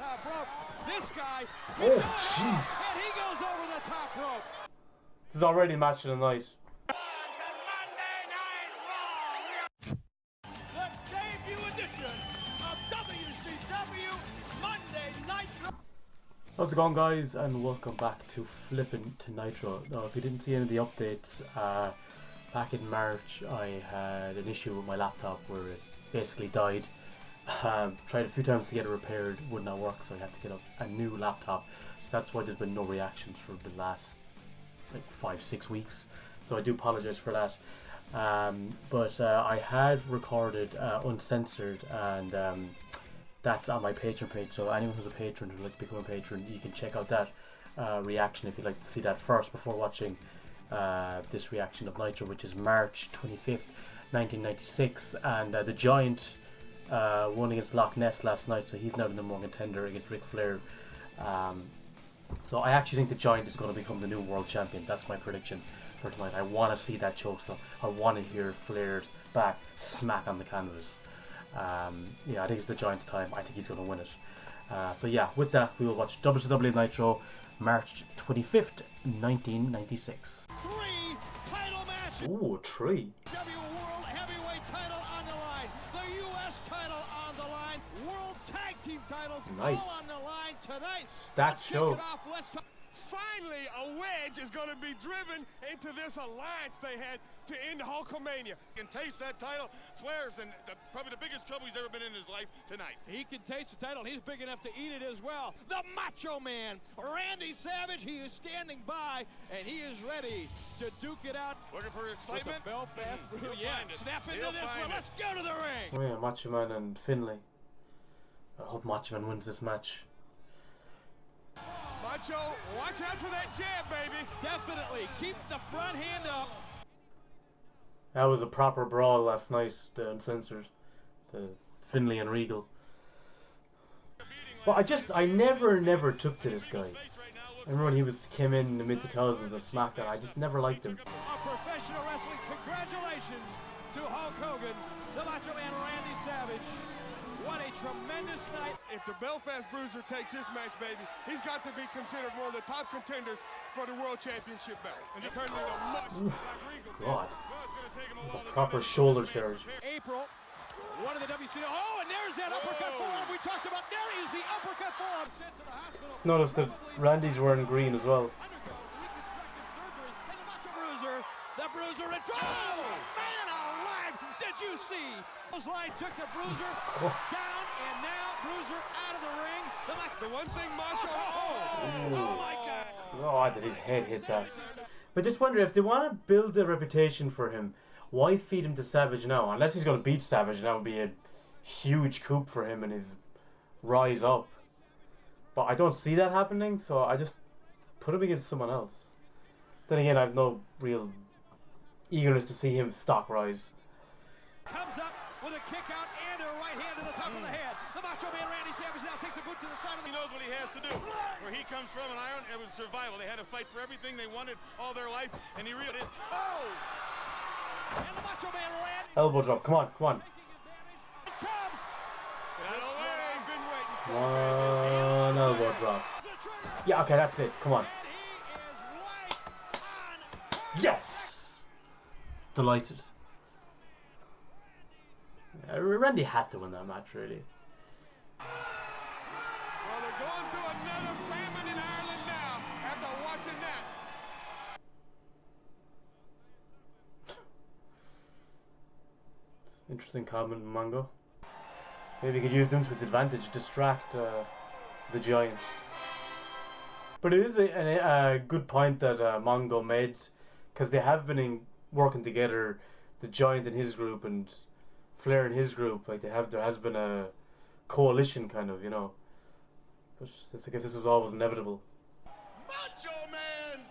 top rope. This guy, oh jeez, and he goes over the top rope. This is already match of the night. The debut edition of WCW Monday Nitro. How's it going, guys, and welcome back to Flippin to Nitro. Now, if you didn't see any of the updates, back in March I had an issue with my laptop where it basically died. Tried a few times to get it repaired, would not work, so I had to get a new laptop. So that's why there's been no reactions for the last like 5-6 weeks. So I do apologize for that. But I had recorded uncensored, and that's on my Patreon page. So anyone who's a patron who'd like to become a patron, you can check out that reaction if you'd like to see that first before watching this reaction of Nitro, which is March 25th, 1996, and the Giant won against Loch Ness last night, so he's now the #1 contender against Ric Flair. So I actually think the Giant is going to become the new world champion. That's my prediction for tonight. I want to see that choke slam. I want to hear Flair's back smack on the canvas. Yeah, I think it's the Giant's time. I think he's going to win it. So yeah, with that, we will watch WCW Nitro, March 25th, 1996. 3 title matches. Ooh, 3. W World Heavyweight title on the line. The U.S. title on the line. World Tag Team titles Nice. all on the line tonight. Stacked show. Kick it off. Finally, a wedge is going to be driven into this alliance they had to end Hulkamania. He can taste that title. Flair's in probably the biggest trouble he's ever been in his life tonight. He can taste the title, and he's big enough to eat it as well. The Macho Man, Randy Savage, he is standing by, and he is ready to duke it out. Looking for excitement? Belfast, yeah, snap into He'll this find one. it. Let's go to the ring. Oh yeah, Macho Man and Finlay. I hope Macho Man wins this match. Macho, watch out for that jab, baby. Definitely. Keep the front hand up. That was a proper brawl last night, the uncensored. The Finlay and Regal. But I never took to this guy. I remember when he came in the mid-2000s on SmackDown, I just never liked him. A professional wrestling, congratulations to Hulk Hogan, the Macho Man Randy Savage. What a tremendous night. If the Belfast Bruiser takes this match, baby, he's got to be considered one of the top contenders for the World Championship belt. And he turned into much like Regal. God. It's a proper shoulder charge. April, one of the WCW. Oh, and there's that uppercut forearm we talked about. There is the uppercut forearm sent to the hospital. Just noticed that Randy's wearing green as well. Undergo reconstructive surgery. And the Macho Bruiser, the Bruiser, and oh, man alive! Did you see? Those line took the Bruiser down, and now Bruiser out of the ring. The one thing Macho. Oh my God! Oh, did his head hit that? But just wonder if they want to build a reputation for him, why feed him to Savage now? Unless he's going to beat Savage, that would be a huge coup for him and his rise up. But I don't see that happening, so I just put him against someone else. Then again, I have no real eagerness to see him stock rise. Comes up with a kick out and a right hand to the top of the head. The Macho Man Randy Savage now takes a boot to the side of the. He knows what he has to do. Where he comes from, an iron, it was survival. They had to fight for everything they wanted all their life, and he realized, oh! And the Macho Man Randy. Elbow drop, come on, come on. Taking advantage. It comes. Get out of the way. I've been waiting for One elbow drop. Yeah, okay, that's it, come on. And he is right on target. Yes! Delighted. Yeah, Randy had to win that match, really. Well, they're going through another famine in Ireland now after watching that. Interesting comment, Mongo. Maybe he could use them to his advantage, distract the Giant. But it is a good point that Mongo made, because they have been working together, the Giant in his group and Flair in his group. Like there has been a coalition, kind of, you know. But I guess this was always inevitable. Macho Man's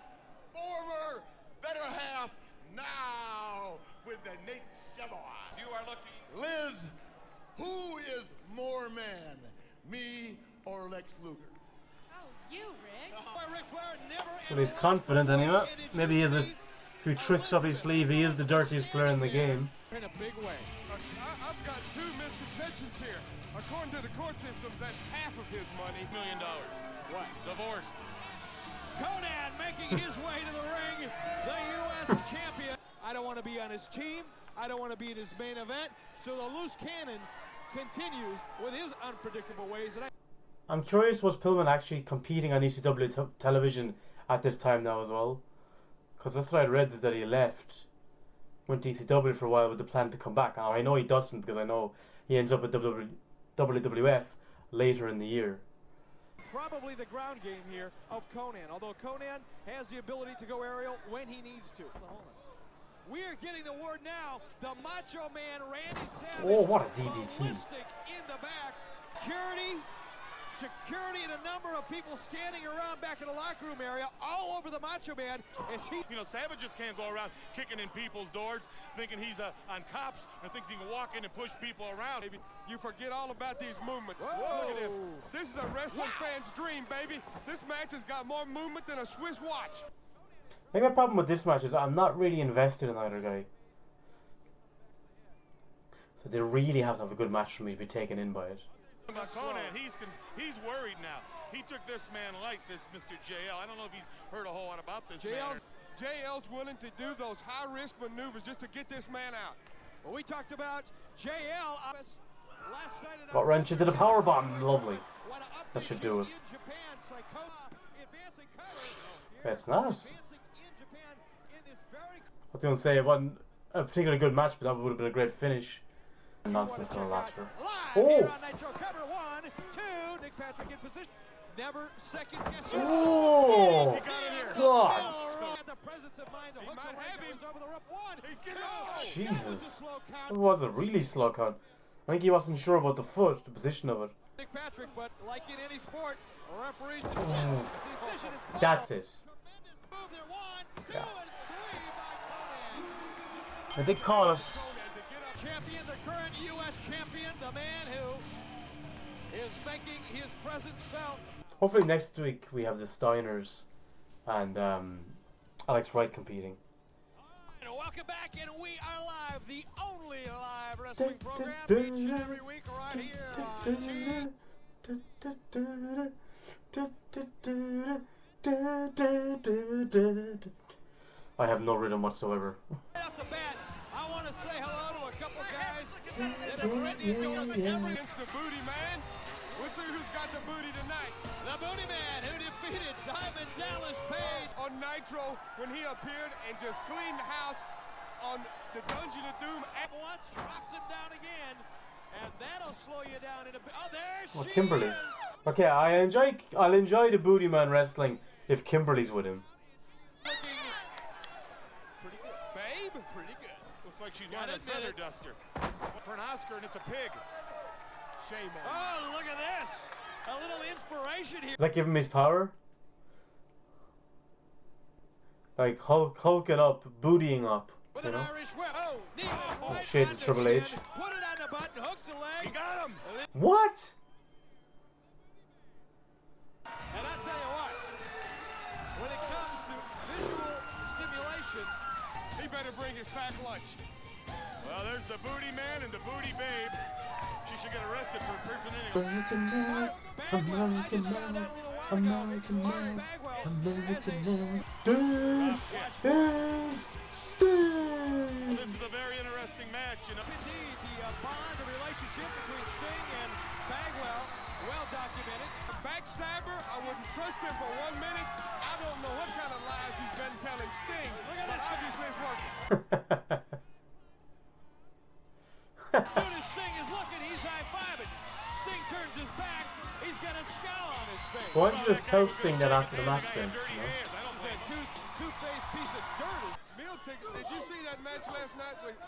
former better half now with the Nate Savoy. You are lucky. Liz, who is more man, me or Lex Luger? Oh, you, Rick. Ric Flair never Well, he's confident anyway. Maybe he has a few tricks up his sleeve. He is the dirtiest player in the game. In a big way. I've got two misconceptions here. According to the court systems, that's half of his money. $1 million. What? Divorced. Conan making his way to the ring, the U.S. champion. I don't want to be on his team. I don't want to be in his main event. So the loose cannon continues with his unpredictable ways. And I'm curious, was Pillman actually competing on ECW television at this time now as well? Because that's what I read, is that he left, went to ECW for a while with the plan to come back. Now, I know he doesn't, because I know he ends up at WWF later in the year. probably the ground game here of Conan, although Conan has the ability to go aerial when he needs to. We are getting the word now, the Macho Man Randy Savage. Oh, what a DDT. Ballistic in the back. Security and a number of people standing around back in the locker room area all over the Macho Man as he... You know, Savage just can't go around kicking in people's doors thinking he's on cops and thinks he can walk in and push people around. Baby, you forget all about these movements. Whoa. Look at this. This is a wrestling fan's dream, baby. This match has got more movement than a Swiss watch. I think my problem with this match is I'm not really invested in either guy. So they really have to have a good match for me to be taken in by it. About Conan, he's worried now. He took this man like this, Mr. JL. I don't know if he's heard a whole lot about this man. JL's willing to do those high-risk maneuvers just to get this man out. Well, we talked about JL last night. Got wrench into the power bomb. Lovely. That should do it. It's not. I was going to say it wasn't a particularly good match, but that would have been a great finish. Nonsense gonna last for. Oh! Cover 1, 2. Nick Patrick in position. Never second guessing. Oh! God! The presence of mind to hook the leg goes over the rope. 1, 2. Jesus. It was a really slow count. I think he wasn't sure about the foot, the position of it. Nick Patrick, but like in any sport, referees decision. The decision is that's it. Tremendous move there. 1, 2, and 3 by Conan. I did call it. Champion, the current U.S. champion, the man who is making his presence felt. Hopefully next week we have the Steiners and Alex Wright competing. And welcome back, and we are live, the only live wrestling program each and every week right here on I have no rhythm whatsoever. Right off the bat, I want to say hello to a couple guys that have written into us Against the Booty Man. We'll see who's got the booty tonight. The Booty Man who defeated Diamond Dallas Page On Nitro, when he appeared and just cleaned the house on the Dungeon of Doom. once, drops him down again, and that'll slow you down in a bit. Oh, there Well, she Kimberly. is. Okay, I'll enjoy the Booty Man wrestling if Kimberly's with him. Looking pretty good. Babe? Pretty good. Looks like she's Gotta wearing a admit feather it. duster for an Oscar, and it's a pig. Shame on you. Oh, look at this. A little inspiration here. Is that giving me his power? Like hulking up, bootying up, With you an know? Irish whip. Oh, knee right shades on of the Triple chin. H. Put it on the button, hooks the He leg. got him. What? And I tell you what, when it comes to visual stimulation, He better bring his sack lunch. Well, there's the Booty Man and the Booty Babe. She should get arrested for impersonating. Bagwell, I just found out a little while ago, Mark Bagwell has a... This is Sting! This is a very interesting match, you know. Indeed, the bond, the relationship between Sting and Bagwell, well documented. Backstabber, I wouldn't trust him for 1 minute. I don't know what kind of lies he's been telling Sting. Look at but this guy. obviously it's working. As soon as Sting is looking, he's high-fiving. Sting turns his back, he's got a scowl on his face. Why don't you just tell Sting that after the match then? Dirty You know? hands. I don't That think. two-faced piece of dirt. Meal ticket. Did you see that match last night with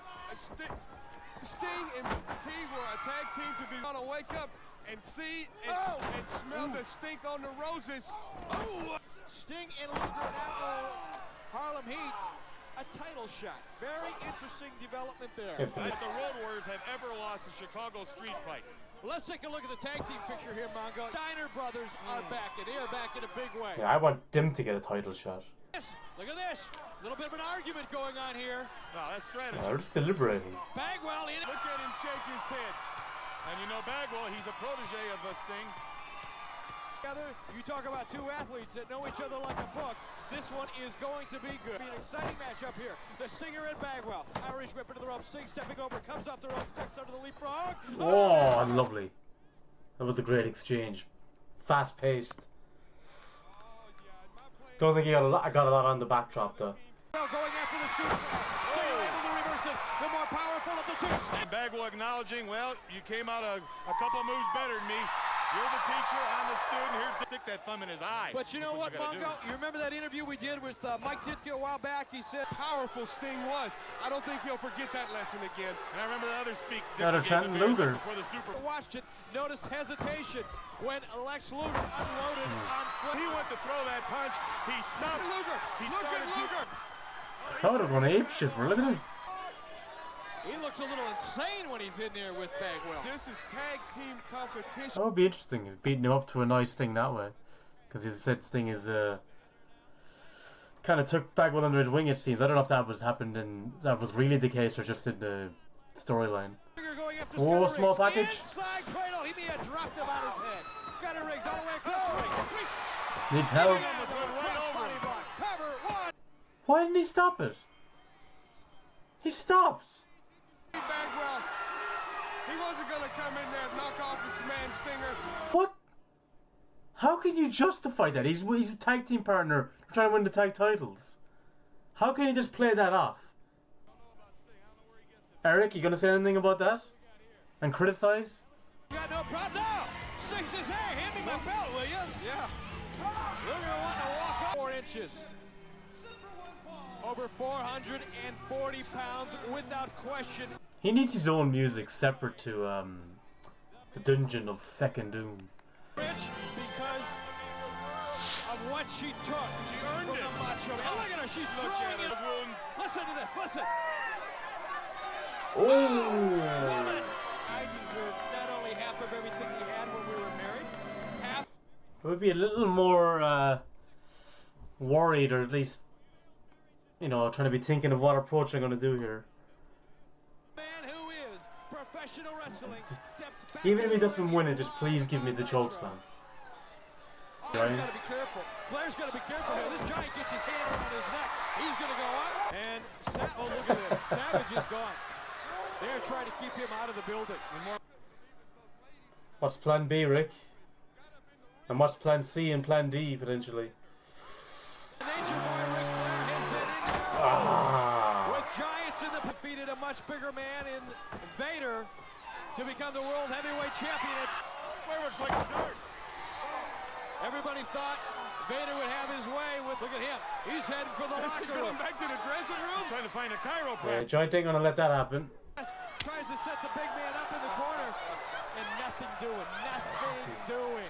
Sting and T were a tag team to be able to wake up and see and smell the stink on the roses. Oh! Sting and Luger now Harlem Heat. A title shot. Very interesting development there. Give it to me. That the Road Warriors have ever lost a Chicago street fight. Let's take a look at the tag team picture here, Mongo. Steiner brothers are back, and they are back in a big way. Yeah, I want them to get a title shot. This Look at this. A little bit of an argument going on here. No, that's strategy. They're just deliberating. Bagwell in. Look at him shake his head. And you know Bagwell, he's a protege of Sting. You talk about two athletes that know each other like a book. This one is going to be good. Be an exciting matchup here. The Stinger and Bagwell. Irish whip into the rope. Sting stepping over, comes off the rope, sticks under the leapfrog. Oh, lovely. That was a great exchange. Fast paced. Don't think he got a lot on the backdrop though. Going after the scoop. Stinger able to reverse it. The more powerful of the two. And Bagwell acknowledging, well, you came out a couple moves better than me. You're the teacher, I'm the student. Here's to stick that thumb in his eye. But you know what, Mongo? You remember that interview we did with Mike Ditka a while back? He said, Powerful Sting was. I don't think he'll forget that lesson again. And I remember the other speak. Yeah, they're chanting Luger. Before the Super. watched it, noticed hesitation when Lex Luger unloaded on Flair. He went to throw that punch. He stopped. Luger. He Look started at Luger. Crowd are going apeshit for look at this. He looks a little insane when he's in there with Bagwell. This is tag team competition. That would be interesting if beating him up to a nice Sting that way. Because he said Sting is kind of took Bagwell under his wing, it seems. I don't know if that was happened and that was really the case or just in the storyline. Oh, small package. Inside cradle. He may have dropped him on his head. Got a rigs all the way across the ring. Needs help. Cover one. Why didn't he stop it? He stopped. Bagwell. He wasn't going to come in there and knock off his man Stinger. What? How can you justify that? He's a tag team partner trying to win the tag titles. How can he just play that off? Eric, you gonna say anything about that? And criticize? Got no problem. No! Sticks his hair. Hand me my belt, will you? Yeah. Luger wanting to walk up 4 inches. Over 440 pounds without question. He needs his own music separate to the Dungeon of Feckin' Doom. Rich because of what she took earned from it. the Macho Man. Look at her. She's throwing it. Listen to this. Listen. Oh! Woman. I deserve not only half of everything he had when we were married, half. It would be a little more worried, or at least, you know, trying to be thinking of what approach I'm going to do here. Man who is professional wrestling steps back. Even if he doesn't win it, just please give me the chokeslam. Flair's got to be careful. Flair's got to be careful here. This giant gets his hand around his neck. He's going to go up. And oh, look at this. Savage is gone. They're trying to keep him out of the building. What's plan B, Rick? And what's plan C and plan D, potentially? Nature Boy Ric Flair has been in there. With giants in the defeated a much bigger man in Vader to become the world heavyweight champion. Flair looks like a dart. Everybody thought Vader would have his way with. Look at him. He's heading for the locker room. Going back to the dressing room. Trying to find a chiropractor. Yeah, Giant ain't gonna let that happen. Tries to set the big man up in the corner, and nothing doing. Nothing doing.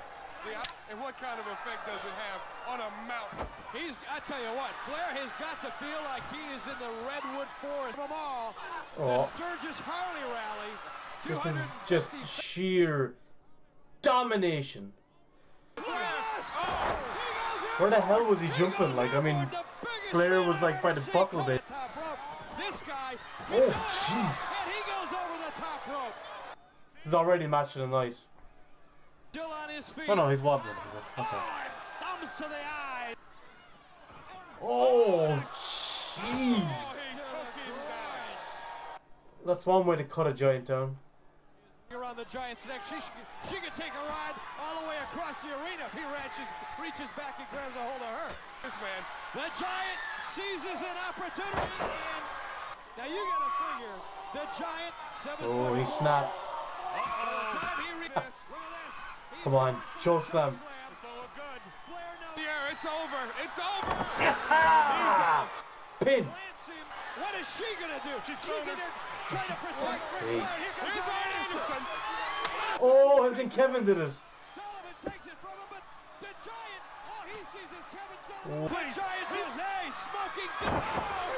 And what kind of effect does it have on a mountain? I tell you what, Flair has got to feel like he is in the Redwood Forest. Of them all, the Oh. Sturgis Harley Rally. This is just sheer domination. Look at this! He goes in. Where the hell was he jumping? Like, I mean, The biggest Flair man was like by the I've buckle seen bit. from the top rope. This guy Oh, can do it, jeez. and he goes over the top rope. He's already match of the night. Still on his feet. Oh no, he's wobbling. Okay. Thumbs to the eye. Oh, jeez. That's one way to cut a Giant down. Around the Giant's neck. She could take a ride all the way across the arena if he reaches back and grabs a hold of her. This man. The Giant seizes an opportunity, and now you got to figure the Giant 7 Oh, he foot snapped. time he look at this. He's Come on, got choke the slam. It's all good. Flair knows. Yeah, it's over. It's over. He's out. Pin. Lance him. What is she gonna do? She's throwing in this- there trying to protect Ric See. Flair. Here comes Here's Arn Anderson. Oh, I think Kevin did it. Sullivan takes it from him, but the Giant, all he sees is Kevin Sullivan. Oh. The Giant says, hey, smoking gun.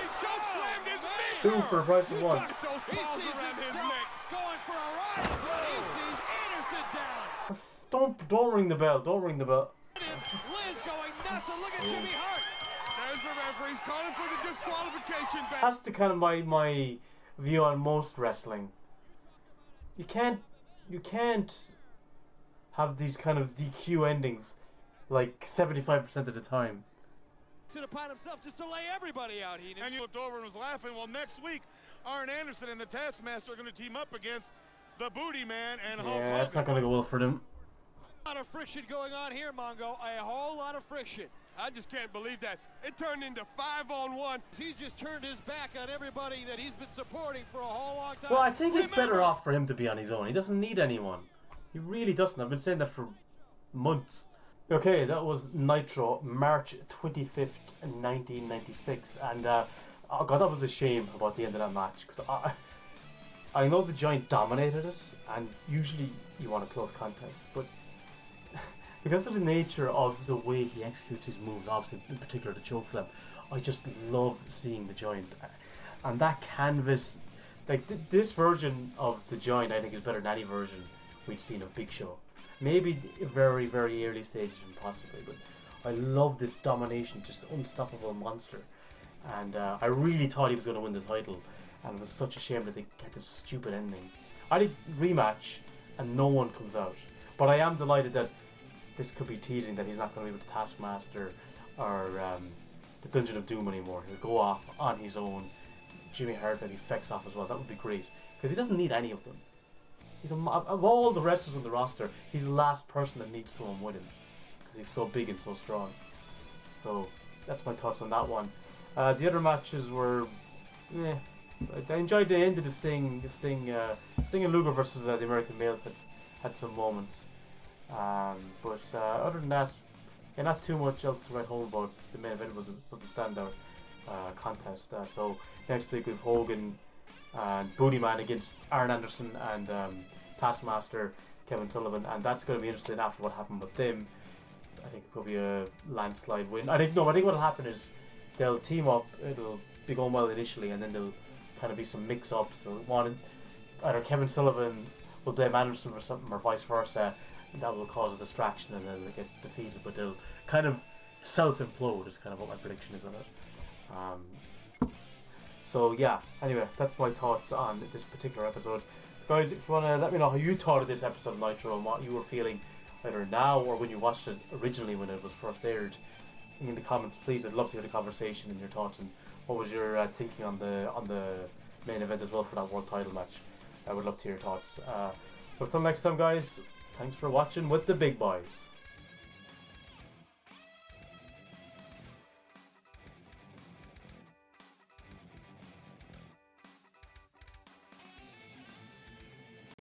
He choke slammed his knee. 2 for a price of 1. Tucked those He balls sees around his himself neck. going for a ride is what he sees. Anderson down. Don't ring the bell. Don't ring the bell. Liz going nuts, and look at Jimmy Hart. There's the referee's calling for the disqualification, baby. That's the kind of my view on most wrestling. You can't have these kind of DQ endings like 75% of the time. It upon himself just to lay everybody out, Heenan. And you looked over and was laughing. Well, next week, Arn Anderson and the Taskmaster are going to team up against the Booty Man and Hulk Yeah, Hogan. that's not going to go well for them. A lot of friction going on here, Mongo. A whole lot of friction. I just can't believe that. It turned into 5-on-1. He's just turned his back on everybody that he's been supporting for a whole long time. Well, I think it's better off for him to be on his own. He doesn't need anyone. He really doesn't. I've been saying that for months. Okay, that was Nitro, March 25th, 1996. And, oh God, that was a shame about the end of that match. Because I know the Giant dominated it, and usually you want a close contest. But because of the nature of the way he executes his moves, obviously in particular the chokeslam, I just love seeing the Giant. And that canvas, like this version of the Giant, I think is better than any version we'd seen of Big Show. Maybe very, very early stages, possibly, but I love this domination, just unstoppable monster. And I really thought he was going to win the title, and it was such a shame that they get this stupid ending. I think rematch, and no one comes out. But I am delighted that this could be teasing that he's not going to be with the Taskmaster or the Dungeon of Doom anymore. He'll go off on his own. Jimmy Hart maybe fecks off as well. That would be great, because he doesn't need any of them. He's of all the wrestlers on the roster, he's the last person that needs someone with him, because he's so big and so strong. So that's my thoughts on that one. The other matches were, I enjoyed the end of the Sting and Luger versus the American Males had some moments. But other than that, not too much else to write home about. The main event was the standout contest. So next week we have Hogan and Booty Man against Arn Anderson and Taskmaster Kevin Sullivan, and that's going to be interesting after what happened with them. I think it could be a landslide win. I think what will happen is they'll team up. It'll be going well initially, and then there'll kind of be some mix-ups. Either Kevin Sullivan will blame Anderson for something, or vice versa, and that will cause a distraction, and then they'll get defeated. But they'll kind of self-implode is kind of what my prediction is on it. So yeah, anyway, that's my thoughts on this particular episode. So guys, if you want to let me know how you thought of this episode of Nitro and what you were feeling either now or when you watched it originally when it was first aired, in the comments please. I'd love to hear the conversation and your thoughts, and what was your thinking on the main event as well for that world title match. I would love to hear your thoughts. But until next time guys, thanks for watching with the big boys.